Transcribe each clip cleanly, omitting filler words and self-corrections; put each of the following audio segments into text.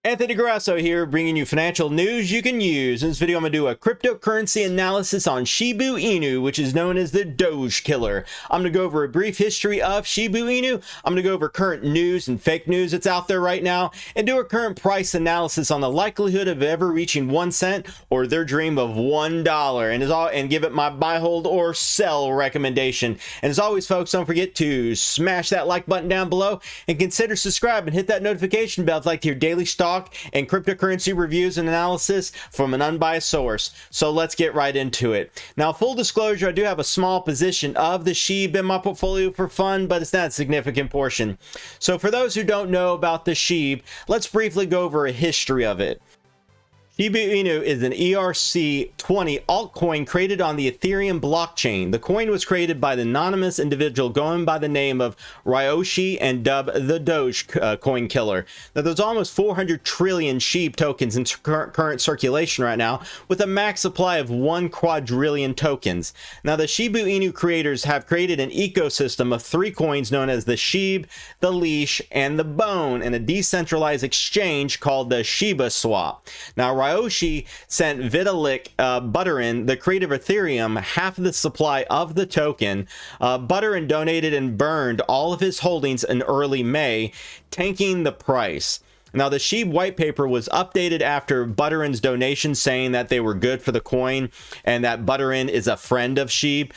Anthony Grasso here, bringing you financial news you can use. In this video, I'm going to do a cryptocurrency analysis on Shibu Inu, which is known as the Doge Killer. I'm going to go over a brief history of Shibu Inu. I'm going to go over current news and fake news that's out there right now, and do a current price analysis on the likelihood of ever reaching 1 cent or their dream of $1, and give it my buy, hold, or sell recommendation. And as always, folks, don't forget to smash that like button down below and consider subscribing. Hit that notification bell if you like to hear daily stock and cryptocurrency reviews and analysis from an unbiased source. So let's get right into it. Now, full disclosure, I do have a small position of the SHIB in my portfolio for fun, but it's not a significant portion. So for those who don't know about the SHIB, let's briefly go over a history of it. Shiba Inu is an ERC20 altcoin created on the Ethereum blockchain. The coin was created by the anonymous individual going by the name of Ryoshi and dubbed the Doge coin killer. Now, there's almost 400 trillion SHIB tokens in current circulation right now, with a max supply of 1 quadrillion tokens. Now, the Shiba Inu creators have created an ecosystem of 3 coins known as the SHIB, the Leash, and the Bone, and a decentralized exchange called the Shiba Swap. Now, Ryoshi sent Vitalik Buterin, the creator of Ethereum, half of the supply of the token. Buterin donated and burned all of his holdings in early May, tanking the price. Now, the SHIB white paper was updated after Buterin's donation, saying that they were good for the coin and that Buterin is a friend of SHIB.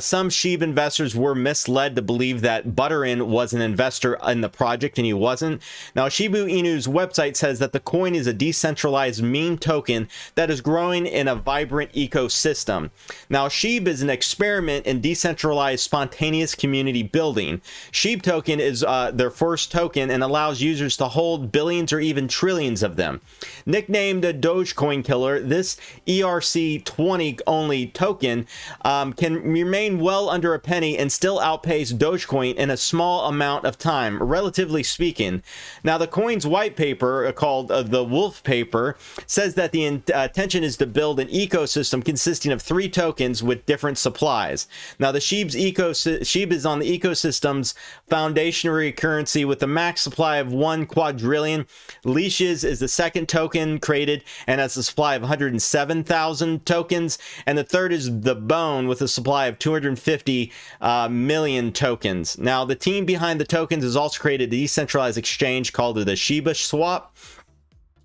Some SHIB investors were misled to believe that Buterin was an investor in the project, and he wasn't. Now, Shibu Inu's website says that the coin is a decentralized meme token that is growing in a vibrant ecosystem. Now, SHIB is an experiment in decentralized spontaneous community building. SHIB token is their first token and allows users to hold billions or even trillions of them. Nicknamed the Dogecoin Killer, this ERC20 only token can remain well under a penny and still outpace Dogecoin in a small amount of time, relatively speaking. Now, the coin's white paper, called the Wolf Paper, says that the intention is to build an ecosystem consisting of 3 tokens with different supplies. Now, the SHIB is on the ecosystem's foundational currency with a max supply of 1 quadrillion. Leashes is the second token created and has a supply of 107,000 tokens, and the third is the Bone with a supply of 250 million tokens. Now, the team behind the tokens has also created a decentralized exchange called the Shiba Swap.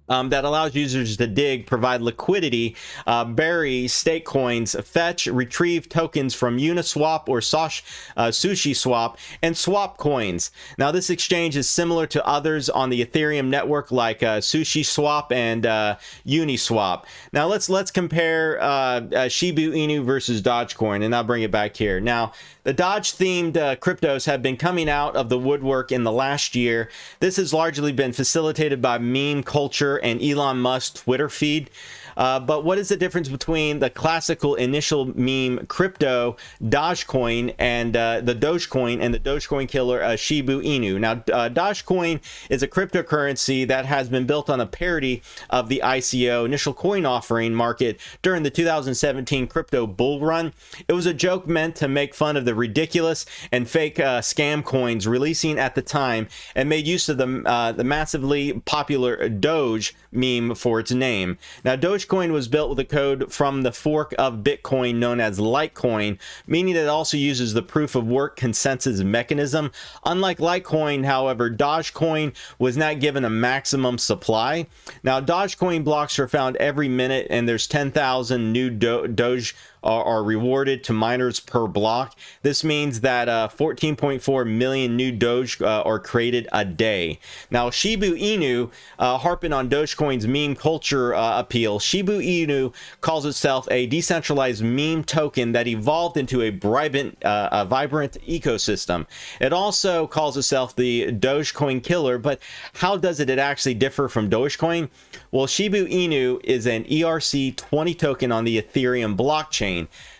That allows users to dig, provide liquidity, bury stake coins, fetch, retrieve tokens from Uniswap or Sushi Swap, and swap coins. Now, this exchange is similar to others on the Ethereum network like Sushi Swap and Uniswap. Now, let's compare Shibu Inu versus Dogecoin, and I'll bring it back here. Now, the Doge-themed cryptos have been coming out of the woodwork in the last year. This has largely been facilitated by meme culture and Elon Musk's Twitter feed. But what is the difference between the classical initial meme crypto Dogecoin and the Dogecoin and the Dogecoin killer Shibu Inu? Now, Dogecoin is a cryptocurrency that has been built on a parody of the ICO initial coin offering market during the 2017 crypto bull run. It was a joke meant to make fun of the ridiculous and fake scam coins releasing at the time, and made use of the massively popular Doge meme for its name. Now, Dogecoin was built with a code from the fork of Bitcoin known as Litecoin, meaning that it also uses the proof of work consensus mechanism. Unlike Litecoin, however, Dogecoin was not given a maximum supply. Now, Dogecoin blocks are found every minute, and there's 10,000 new Doge are rewarded to miners per block. This means that 14.4 million new Doge are created a day. Now, Shibu Inu, harping on Dogecoin's meme culture appeal, Shibu Inu calls itself a decentralized meme token that evolved into a vibrant ecosystem. It also calls itself the Dogecoin killer, but how does it actually differ from Dogecoin? Well, Shibu Inu is an ERC20 token on the Ethereum blockchain.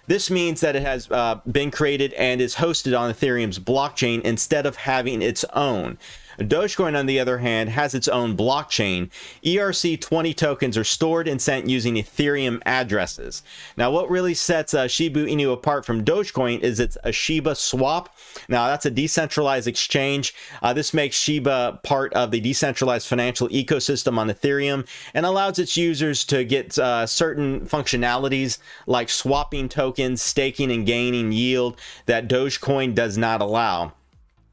This means that it has been created and is hosted on Ethereum's blockchain instead of having its own. Dogecoin, on the other hand, has its own blockchain. ERC20 tokens are stored and sent using Ethereum addresses. Now, what really sets Shibu Inu apart from Dogecoin is its a Shiba swap. Now, that's a decentralized exchange. This makes Shiba part of the decentralized financial ecosystem on Ethereum and allows its users to get certain functionalities like swapping tokens, staking, and gaining yield that Dogecoin does not allow.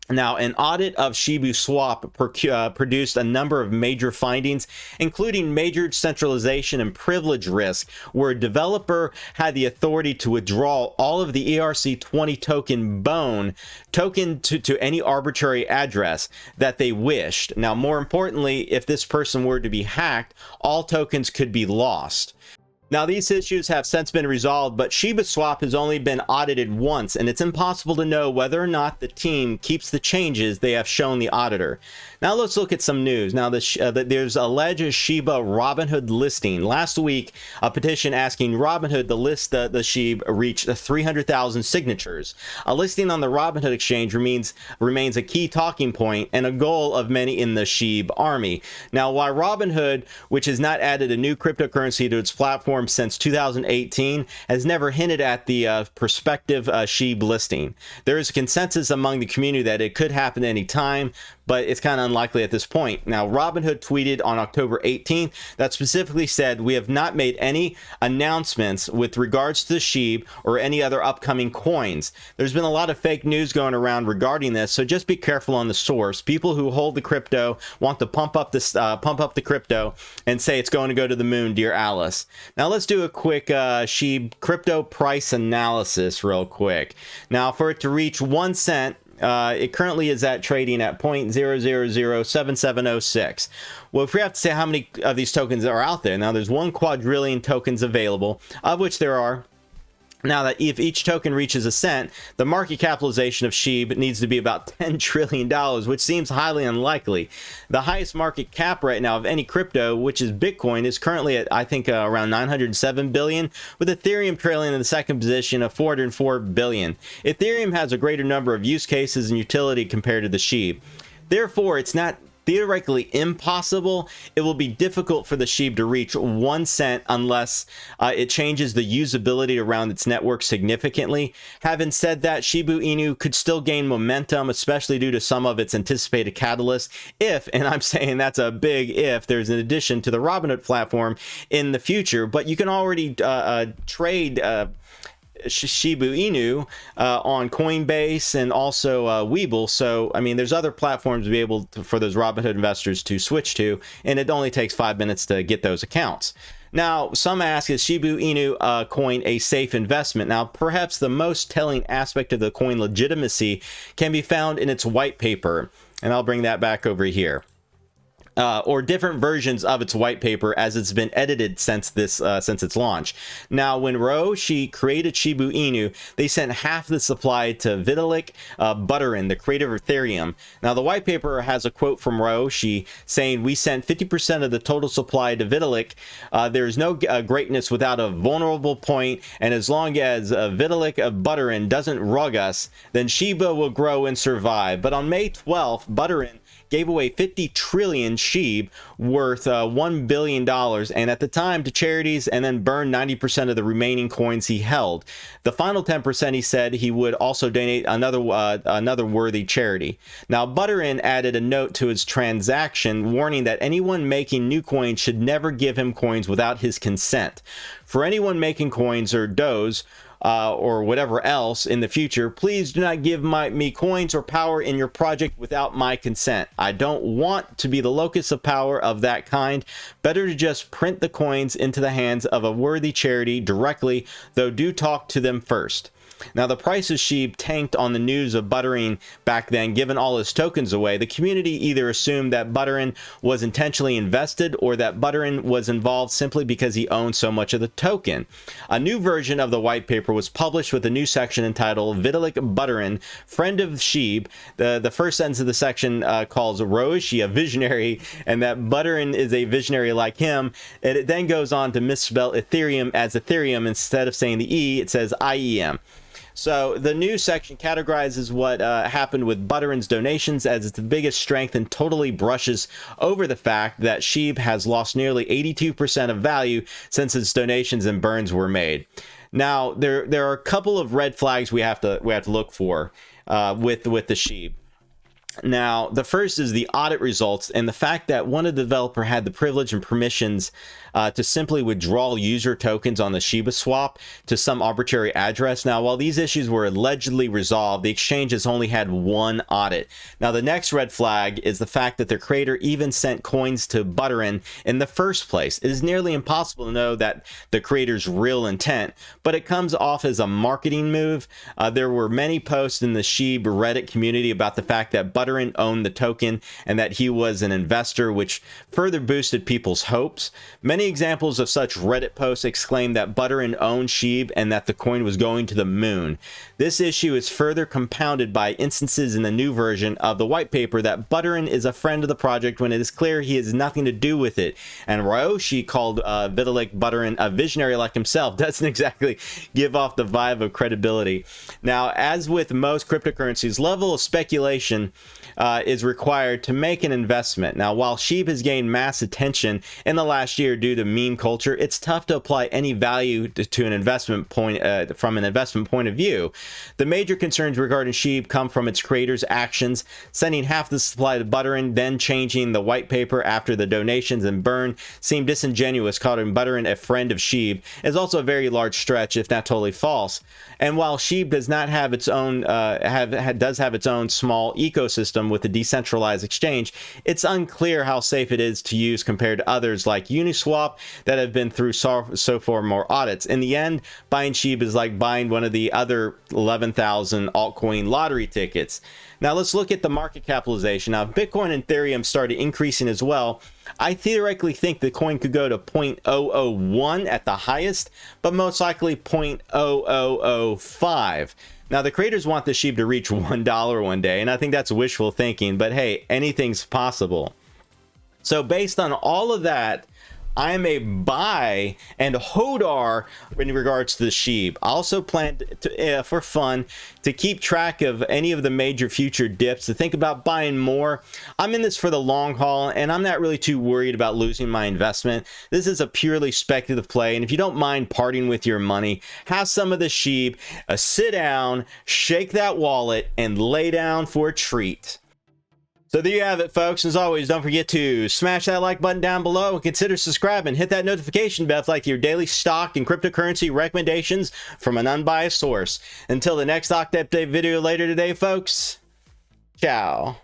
Now, an audit of Shibu Swap produced a number of major findings, including major centralization and privilege risk, where a developer had the authority to withdraw all of the ERC20 token to any arbitrary address that they wished. Now, more importantly, if this person were to be hacked, all tokens could be lost. Now, these issues have since been resolved, but Shiba Swap has only been audited once, and it's impossible to know whether or not the team keeps the changes they have shown the auditor. Now, let's look at some news. Now, there's alleged Shiba Robinhood listing. Last week, a petition asking Robinhood to list the SHIB reached 300,000 signatures. A listing on the Robinhood exchange remains a key talking point and a goal of many in the SHIB army. Now, while Robinhood, which has not added a new cryptocurrency to its platform since 2018, has never hinted at the prospective SHIB listing. There is a consensus among the community that it could happen any time, but it's kind of unlikely at this point. Now, Robinhood tweeted on October 18th that specifically said, "We have not made any announcements with regards to the SHIB or any other upcoming coins." There's been a lot of fake news going around regarding this, so just be careful on the source. People who hold the crypto want to pump up the crypto and say it's going to go to the moon, dear Alice. Now, let's do a quick SHIB crypto price analysis real quick. Now, for it to reach 1 cent, it currently is trading at 0.0007706. Well, if we have to say how many of these tokens are out there, now there's 1 quadrillion tokens available, of which there are. Now, that if each token reaches a cent, the market capitalization of SHIB needs to be about $10 trillion, which seems highly unlikely. The highest market cap right now of any crypto, which is Bitcoin, is currently at, I think, around 907 billion, with Ethereum trailing in the second position of 404 billion. Ethereum has a greater number of use cases and utility compared to the SHIB. Therefore, it's not theoretically impossible. It will be difficult for the SHIB to reach 1 cent unless it changes the usability around its network significantly. Having said that, Shibu Inu could still gain momentum, especially due to some of its anticipated catalysts, if, and I'm saying that's a big if, there's an addition to the Robinhood platform in the future. But you can already trade Shibu Inu on Coinbase and also Webull. So, I mean, there's other platforms to be able for those Robinhood investors to switch to, and it only takes 5 minutes to get those accounts. Now, some ask, is Shibu Inu coin a safe investment? Now, perhaps the most telling aspect of the coin legitimacy can be found in its white paper, and I'll bring that back over here. Or different versions of its white paper as it's been edited since its launch. Now, when Ryo created Shibu Inu, they sent half the supply to Vitalik Buterin, the creator of Ethereum. Now, the white paper has a quote from Ryo saying, "We sent 50% of the total supply to Vitalik. There is no greatness without a vulnerable point, and as long as Vitalik Buterin doesn't rug us, then Shiba will grow and survive." But on May 12th, Buterin gave away 50 trillion SHIB worth $1 billion, and at the time to charities, and then burned 90% of the remaining coins he held. The final 10% he said he would also donate another worthy charity. Now, Buterin added a note to his transaction warning that anyone making new coins should never give him coins without his consent. For anyone making coins or does, or whatever else in the future, please do not give me coins or power in your project without my consent. I don't want to be the locus of power of that kind. Better to just print the coins into the hands of a worthy charity directly, though do talk to them first. Now, the price of SHIB tanked on the news of Buterin back then, given all his tokens away. The community either assumed that Buterin was intentionally invested or that Buterin was involved simply because he owned so much of the token. A new version of the white paper was published with a new section entitled Vitalik Buterin, Friend of SHIB. The first sentence of the section calls Ryo a visionary and that Buterin is a visionary like him. And it then goes on to misspell Ethereum as Ethereum. Instead of saying the E, it says IEM. So the news section categorizes what happened with Butteren's donations as its biggest strength and totally brushes over the fact that SHIB has lost nearly 82% of value since its donations and burns were made. Now, there are a couple of red flags we have to look for with the SHIB. Now, the first is the audit results and the fact that one of the developer had the privilege and permissions to simply withdraw user tokens on the Shiba swap to some arbitrary address. Now, while these issues were allegedly resolved, the exchange has only had one audit. Now, the next red flag is the fact that the creator even sent coins to Butteren in the first place. It is nearly impossible to know that the creator's real intent, but it comes off as a marketing move. There were many posts in the SHIB Reddit community about the fact that Butteren owned the token and that he was an investor, which further boosted people's hopes. Many examples of such Reddit posts exclaim that Butteren owned SHIB and that the coin was going to the moon. This issue is further compounded by instances in the new version of the white paper that Butteren is a friend of the project when it is clear he has nothing to do with it. And Ryoshi called Vitalik Butteren a visionary like himself doesn't exactly give off the vibe of credibility. Now, as with most cryptocurrencies, level of speculation is required to make an investment. Now, while SHIB has gained mass attention in the last year due to meme culture, it's tough to apply any value to an investment point from an investment point of view. The major concerns regarding SHIB come from its creators' actions, sending half the supply to Butteren, then changing the white paper after the donations and burn seem disingenuous. Calling Butteren a friend of SHIB is also a very large stretch, if not totally false. And while SHIB does not have its own does have its own small ecosystem with a decentralized exchange, it's unclear how safe it is to use compared to others like Uniswap that have been through so far more audits. In the end, buying SHIB is like buying one of the other 11,000 altcoin lottery tickets. Now let's look at the market capitalization. Now, if Bitcoin and Ethereum started increasing as well, I theoretically think the coin could go to 0.001 at the highest, but most likely 0.0005. Now, the creators want the SHIB to reach $1 one day, and I think that's wishful thinking, but hey, anything's possible. So based on all of that, I am a buy and hodar in regards to the SHIB. I also plan to, for fun, to keep track of any of the major future dips, to think about buying more. I'm in this for the long haul, and I'm not really too worried about losing my investment. This is a purely speculative play, and if you don't mind parting with your money, have some of the SHIB, sit down, shake that wallet, and lay down for a treat. So there you have it, folks. As always, don't forget to smash that like button down below and consider subscribing. Hit that notification bell for like your daily stock and cryptocurrency recommendations from an unbiased source. Until the next Octa update video later today, folks. Ciao.